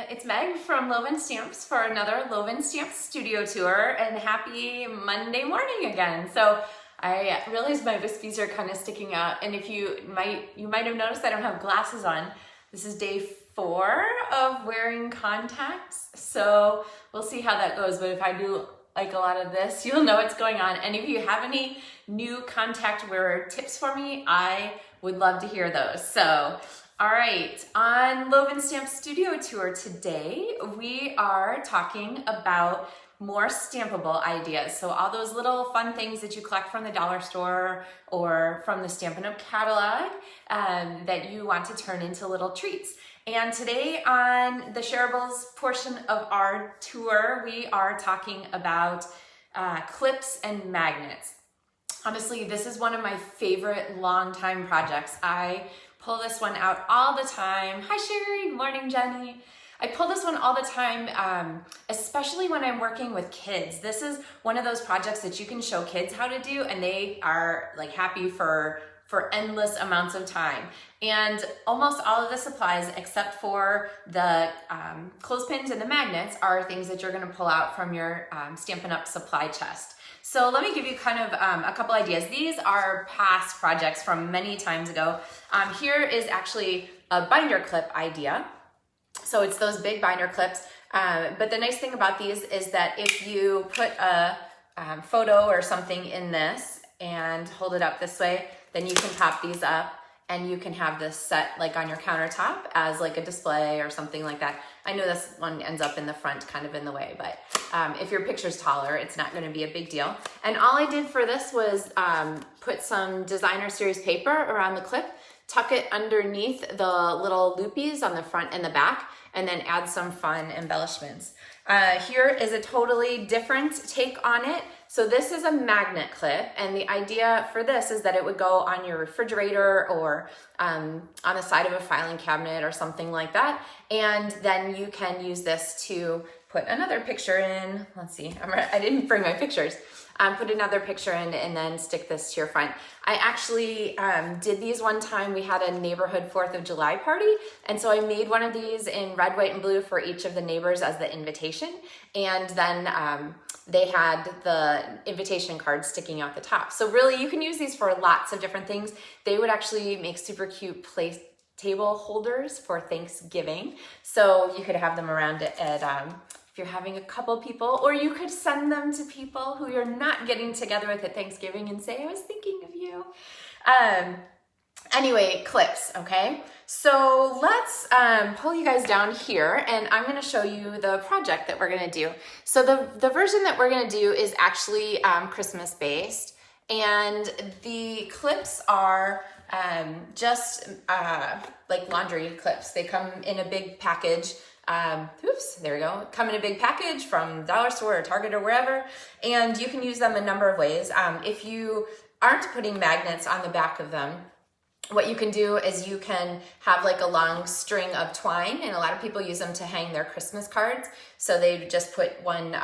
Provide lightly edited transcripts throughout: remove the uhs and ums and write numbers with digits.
It's Meg from LovenStamps for another LovenStamps studio tour, and happy Monday morning again. So I realize my wispies are kind of sticking out, and if you might have noticed I don't have glasses on. This is day 4 of wearing contacts, so we'll see how that goes. But if I do like a lot of this, you'll know what's going on. And if you have any new contact wearer tips for me, I would love to hear those. So, all right, on LovenStamps Studio Tour today, we are talking about more stampable ideas. So all those little fun things that you collect from the dollar store or from the Stampin' Up! Catalog that you want to turn into little treats. And today on the shareables portion of our tour, we are talking about clips and magnets. Honestly, this is one of my favorite long-time projects. I pull this one out all the time. Hi Sherry, good morning Jenny. I pull this one all the time, especially when I'm working with kids. This is one of those projects that you can show kids how to do and they are like happy for endless amounts of time. And almost all of the supplies, except for the clothespins and the magnets, are things that you're gonna pull out from your Stampin' Up! Supply chest. So let me give you kind of a couple ideas. These are past projects from many times ago. Here is actually a binder clip idea. So it's those big binder clips. But the nice thing about these is that if you put a photo or something in this and hold it up this way, then you can pop these up and you can have this set like on your countertop as like a display or something like that. I know this one ends up in the front kind of in the way, but if your picture's taller, it's not gonna be a big deal. And all I did for this was put some designer series paper around the clip, tuck it underneath the little loopies on the front and the back, and then add some fun embellishments. Here is a totally different take on it. So this is a magnet clip, and the idea for this is that it would go on your refrigerator or on the side of a filing cabinet or something like that. And then you can use this to put another picture in. Let's see, I didn't bring my pictures. Put another picture in and then stick this to your front. I actually did these one time. We had a neighborhood 4th of July party. And so I made one of these in red, white, and blue for each of the neighbors as the invitation. And then they had the invitation cards sticking out the top. So really you can use these for lots of different things. They would actually make super cute place table holders for Thanksgiving. So you could have them around at if you're having a couple people, or you could send them to people who you're not getting together with at Thanksgiving and say, I was thinking of you. Anyway, clips, okay? So let's pull you guys down here and I'm gonna show you the project that we're gonna do. So the version that we're gonna do is actually Christmas based, and the clips are just like laundry clips. They come in a big package. Oops, there we go. Come in a big package from dollar store or Target or wherever, and you can use them a number of ways. If you aren't putting magnets on the back of them, what you can do is you can have like a long string of twine, and a lot of people use them to hang their Christmas cards. So they just put one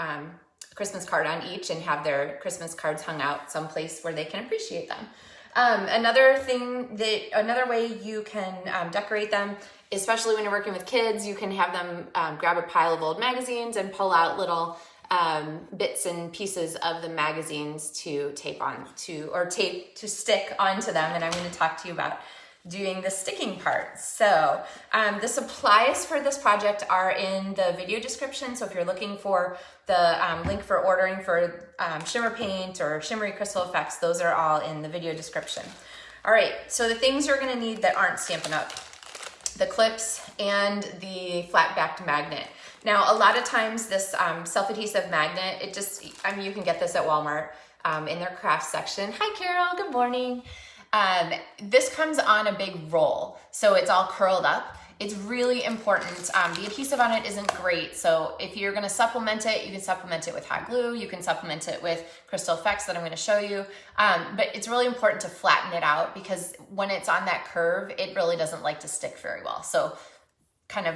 Christmas card on each and have their Christmas cards hung out someplace where they can appreciate them. Another way you can decorate them, especially when you're working with kids, you can have them grab a pile of old magazines and pull out little bits and pieces of the magazines to tape on to, or tape to stick onto them. And I'm going to talk to you about doing the sticking part. So the supplies for this project are in the video description. So if you're looking for the link for ordering for Shimmer Paint or Shimmery Crystal Effects, those are all in the video description. All right, so the things you're gonna need that aren't Stampin' Up: the clips and the flat backed magnet. Now, a lot of times this self-adhesive magnet, you can get this at Walmart in their craft section. Hi Carol, good morning. This comes on a big roll, so it's all curled up. It's really important. The adhesive on it isn't great, so if you're gonna supplement it, you can supplement it with hot glue, you can supplement it with Crystal Effects that I'm gonna show you, but it's really important to flatten it out because when it's on that curve, it really doesn't like to stick very well. So kind of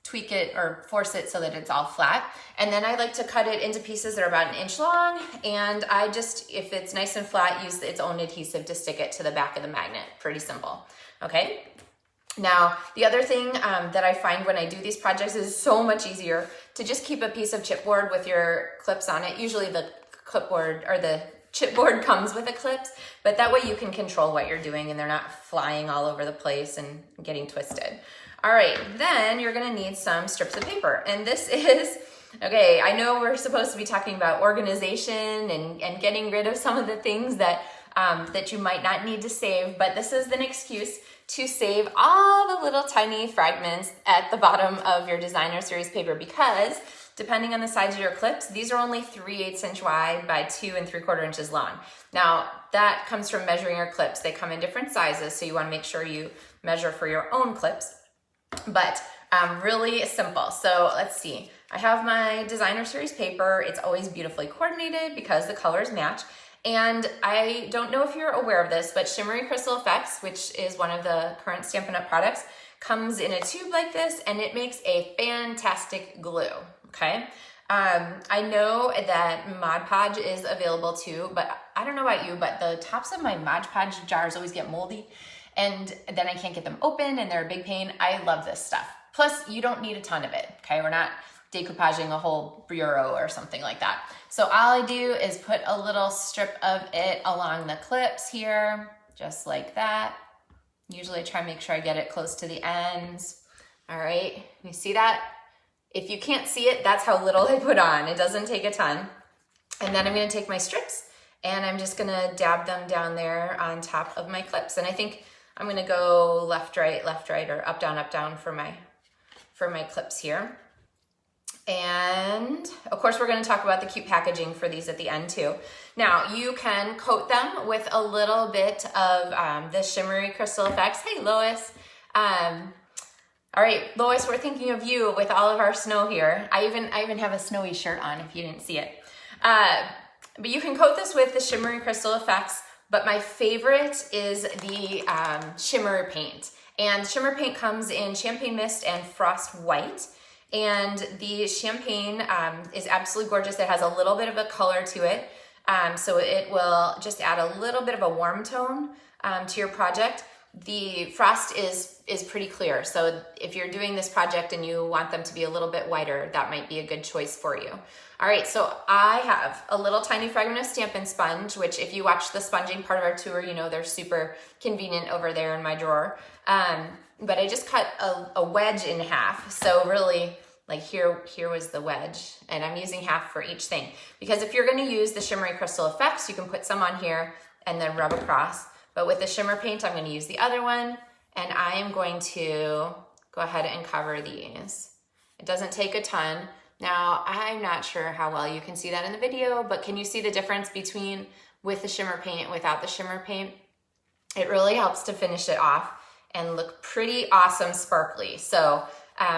tweak it or force it so that it's all flat. And then I like to cut it into pieces that are about 1 inch long. And I just, if it's nice and flat, use its own adhesive to stick it to the back of the magnet. Pretty simple, okay? Now, the other thing that I find when I do these projects is so much easier to just keep a piece of chipboard with your clips on it. Usually the clipboard or the chipboard comes with the clips, but that way you can control what you're doing and they're not flying all over the place and getting twisted. All right, then you're gonna need some strips of paper. And this is, okay, I know we're supposed to be talking about organization and getting rid of some of the things that, that you might not need to save, but this is an excuse to save all the little tiny fragments at the bottom of your designer series paper, because depending on the size of your clips, these are only 3/8 inch wide by 2 3/4 inches long. Now that comes from measuring your clips. They come in different sizes, so you wanna make sure you measure for your own clips, but really simple. So let's see, I have my designer series paper. It's always beautifully coordinated because the colors match. And I don't know if you're aware of this, but Shimmery Crystal Effects, which is one of the current Stampin' Up! Products, comes in a tube like this, and it makes a fantastic glue, okay? I know that Mod Podge is available too, but I don't know about you, but the tops of my Mod Podge jars always get moldy, and then I can't get them open, and they're a big pain. I love this stuff. Plus, you don't need a ton of it, okay? We're not decoupaging a whole bureau or something like that. So all I do is put a little strip of it along the clips here, just like that. Usually I try to make sure I get it close to the ends. All right, you see that? If you can't see it, that's how little I put on. It doesn't take a ton. And then I'm gonna take my strips and I'm just gonna dab them down there on top of my clips. And I think I'm gonna go left, right, or up, down for my clips here. And of course, we're going to talk about the cute packaging for these at the end too. Now, you can coat them with a little bit of the Shimmery Crystal Effects. Hey, Lois. All right, Lois, we're thinking of you with all of our snow here. I even have a snowy shirt on if you didn't see it. But you can coat this with the Shimmery Crystal Effects, but my favorite is the Shimmer Paint. And Shimmer Paint comes in Champagne Mist and Frost White. And the champagne is absolutely gorgeous. It has a little bit of a color to it. So it will just add a little bit of a warm tone to your project. The frost is pretty clear. So if you're doing this project and you want them to be a little bit whiter, that might be a good choice for you. All right, so I have a little tiny fragment of Stampin' Sponge, which if you watch the sponging part of our tour, you know they're super convenient over there in my drawer. But I just cut a wedge in half. So really, like here was the wedge, and I'm using half for each thing. Because if you're gonna use the Shimmery Crystal Effects, you can put some on here and then rub across. But with the Shimmer Paint, I'm gonna use the other one, and I am going to go ahead and cover these. It doesn't take a ton. Now, I'm not sure how well you can see that in the video, but can you see the difference between with the Shimmer Paint and without the Shimmer Paint? It really helps to finish it off and look pretty awesome sparkly. So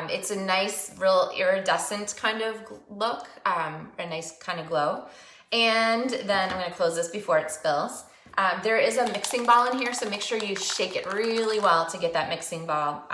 it's a nice, real iridescent kind of look, a nice kind of glow. And then I'm gonna close this before it spills. There is a mixing ball in here, so make sure you shake it really well to get that mixing ball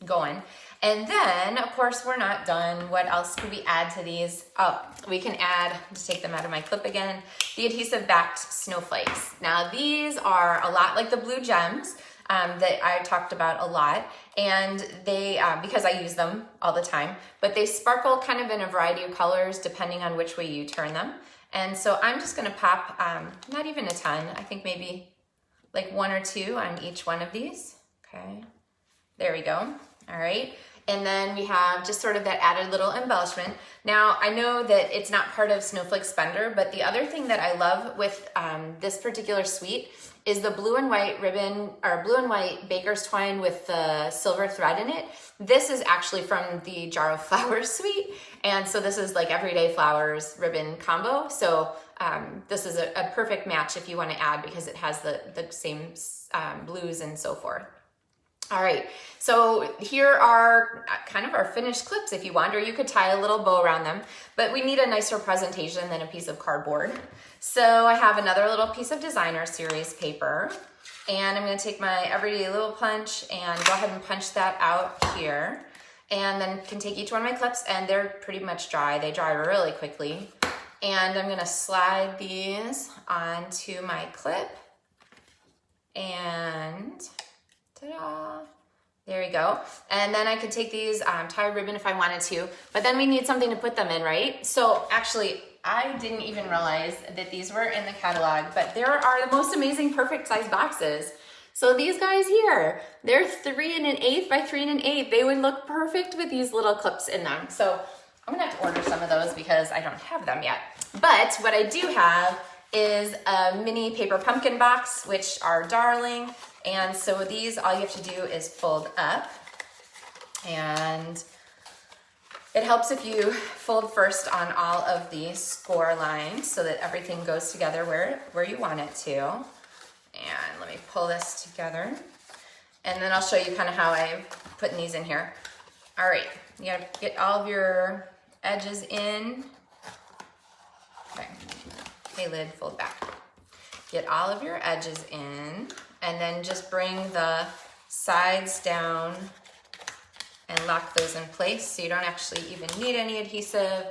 going. And then, of course, we're not done. What else could we add to these? Oh, we can add, just take them out of my clip again, the Adhesive-Backed Snowflakes. Now, these are a lot like the blue gems that I talked about a lot, and they, because I use them all the time, but they sparkle kind of in a variety of colors depending on which way you turn them. And so I'm just gonna pop, not even a ton, I think maybe like 1 or 2 on each one of these. Okay, there we go, all right. And then we have just sort of that added little embellishment. Now, I know that it's not part of Snowflake Spender, but the other thing that I love with this particular suite is the blue and white ribbon, or blue and white baker's twine with the silver thread in it. This is actually from the Jar of Flowers suite. And so this is like everyday flowers ribbon combo. So this is a perfect match if you want to add, because it has the same blues and so forth. All right, so here are kind of our finished clips if you want, or you could tie a little bow around them, but we need a nicer presentation than a piece of cardboard. So I have another little piece of designer series paper, and I'm gonna take my everyday little punch and go ahead and punch that out here, and then can take each one of my clips, and they're pretty much dry. They dry really quickly. And I'm gonna slide these onto my clip, and ta-da! There you go. And then I could take these, tie a ribbon if I wanted to, but then we need something to put them in, right? So actually, I didn't even realize that these were in the catalog, but there are the most amazing perfect size boxes. So these guys here, they're 3 1/8 by 3 1/8. They would look perfect with these little clips in them. So I'm gonna have to order some of those because I don't have them yet. But what I do have is a mini paper pumpkin box, which are darling. And so these, all you have to do is fold up, and it helps if you fold first on all of the score lines so that everything goes together where you want it to. And let me pull this together. And then I'll show you kind of how I'm putting these in here. All right, you gotta get all of your edges in. Okay, hey lid, fold back. Get all of your edges in, and then just bring the sides down and lock those in place so you don't actually even need any adhesive.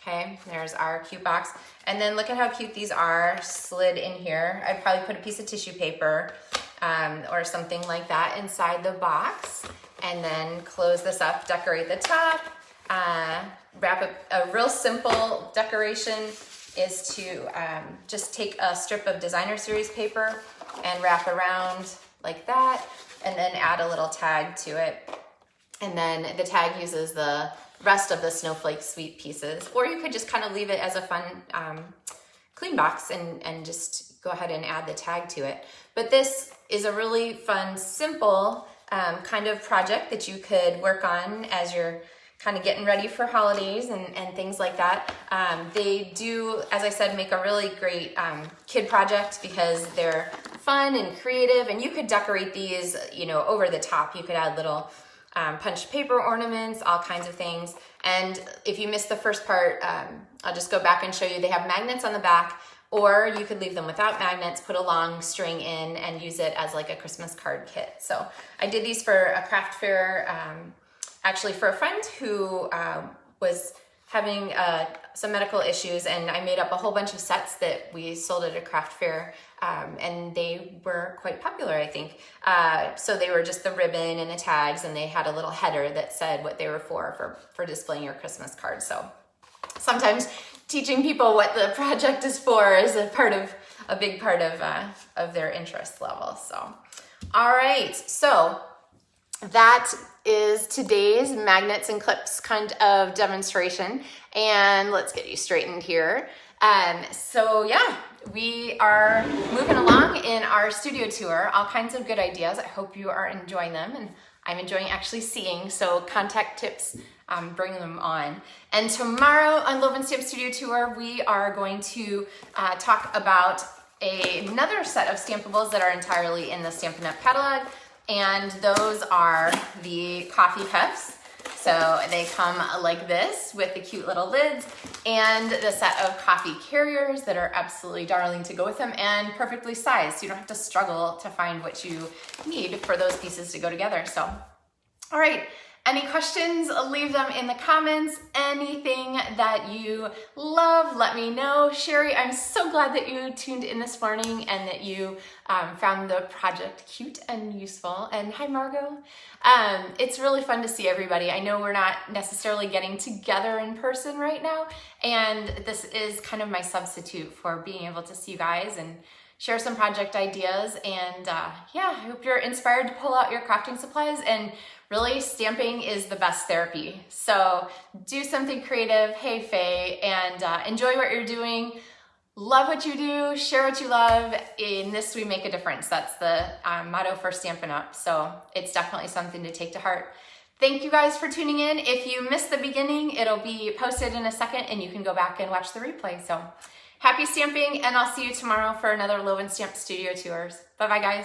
Okay, there's our cute box. And then look at how cute these are slid in here. I'd probably put a piece of tissue paper or something like that inside the box, and then close this up, decorate the top, wrap a real simple decoration is to just take a strip of designer series paper and wrap around like that, and then add a little tag to it. And then the tag uses the rest of the snowflake sweet pieces, or you could just kind of leave it as a fun clean box and just go ahead and add the tag to it. But this is a really fun, simple kind of project that you could work on as you're kind of getting ready for holidays and things like that. They do, as I said, make a really great kid project because they're fun and creative, and you could decorate these, you know, over the top. You could add little punched paper ornaments, all kinds of things. And if you missed the first part, I'll just go back and show you. They have magnets on the back, or you could leave them without magnets, put a long string in and use it as like a Christmas card kit. So I did these for a craft fair, actually for a friend who was having some medical issues, and I made up a whole bunch of sets that we sold at a craft fair, and they were quite popular, I think. So they were just the ribbon and the tags, and they had a little header that said what they were for displaying your Christmas card. So sometimes teaching people what the project is for is a big part of their interest level. So, all right, so that is today's magnets and clips kind of demonstration, and let's get you straightened here. So yeah, we are moving along in our studio tour, all kinds of good ideas. I hope you are enjoying them, and I'm enjoying actually seeing, so contact tips, bring them on. And tomorrow on LovenStamps Studio Tour, we are going to talk about another set of Stampables that are entirely in the Stampin' Up! Catalog. And those are the coffee cups. So they come like this with the cute little lids, and the set of coffee carriers that are absolutely darling to go with them and perfectly sized. So you don't have to struggle to find what you need for those pieces to go together. So, all right. Any questions, leave them in the comments. Anything that you love, let me know. Sherry, I'm so glad that you tuned in this morning and that you found the project cute and useful. And hi, Margot. It's really fun to see everybody. I know we're not necessarily getting together in person right now, and this is kind of my substitute for being able to see you guys and share some project ideas. And yeah, I hope you're inspired to pull out your crafting supplies, and really, stamping is the best therapy. So do something creative, hey Faye, and enjoy what you're doing. Love what you do, share what you love. In this, we make a difference. That's the motto for Stampin' Up! So it's definitely something to take to heart. Thank you guys for tuning in. If you missed the beginning, it'll be posted in a second, and you can go back and watch the replay. So happy stamping, and I'll see you tomorrow for another LovenStamps Studio Tours. Bye-bye, guys.